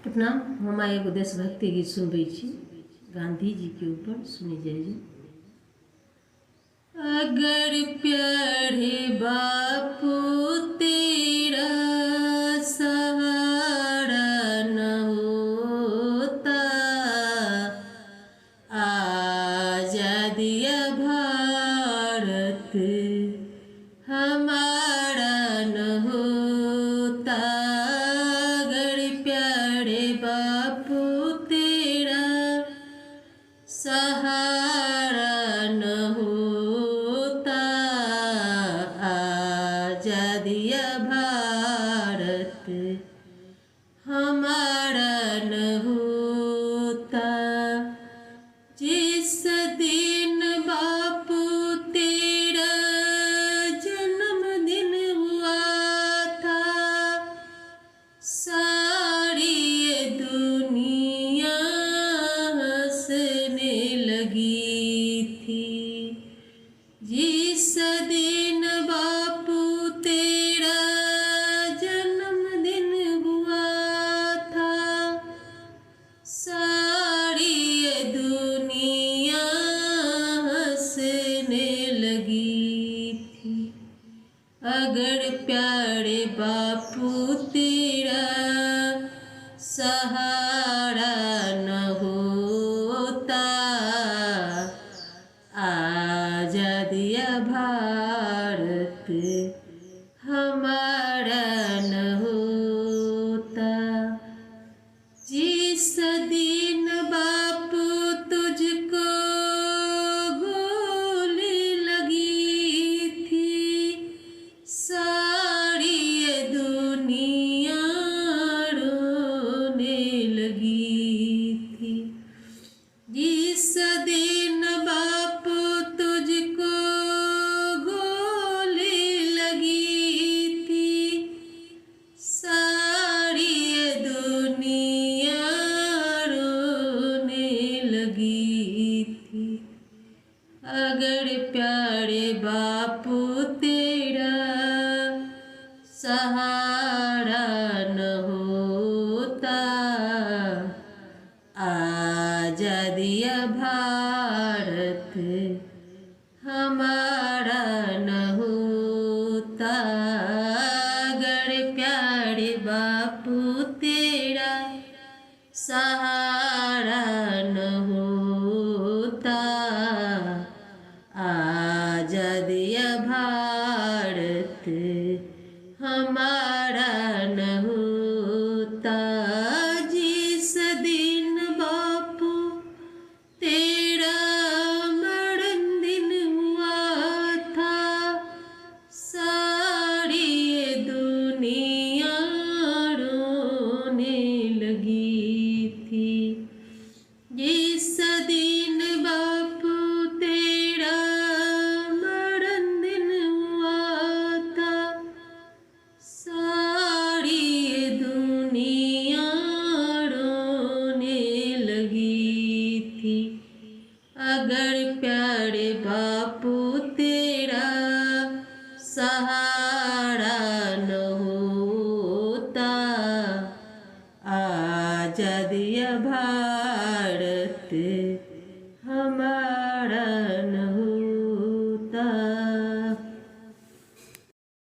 प्रणाम। हम एगो देशभक्ति गीत सुनबै छी गांधी जी के ऊपर। सुनी जाइए। अगर प्यारे बापू तेरा सहारा न होता, आजादिया भारत हमारा न होता। अगर प्यारे बापू तेरा सहारा न होता, आजादिया भारत हमारा न होता। जिस दिन बापू तेरा जन्मदिन हुआ था, सारी ये दुनिया हंसने लगी थी। जिस दिन बापू तेरा जन्मदिन हुआ था, सारी ये दुनिया हंसने लगी थी। अगर प्यारे बापू तेरा सहारा न होता, आजादिया भारत हमारा न होता। जिस दिन बापू तुझको गोली लगी थी, सारी ये दुनिया रोने लगी थी। जिस दिन बापू तुझको गोली लगी थी, सारी ये दुनिया रोने लगी थी। अगर प्यारे बापू तेरा सहारा न होता, आजादिया भारत हमारा न होता। अगर प्यारे बापू तेरा सहारा न होता, आजादिया भारत हमारा न होता। जिस दिन बापू तेरा मरणदिन हुआ था, सारी ये दुनिया रोने लगी थी। जिस दिन बापू तेरा मरणदिन हुआ था, सारी ये दुनिया रोने लगी थी। अगर प्यारे बापू तेरा सहारा न होता, आजादिया भारत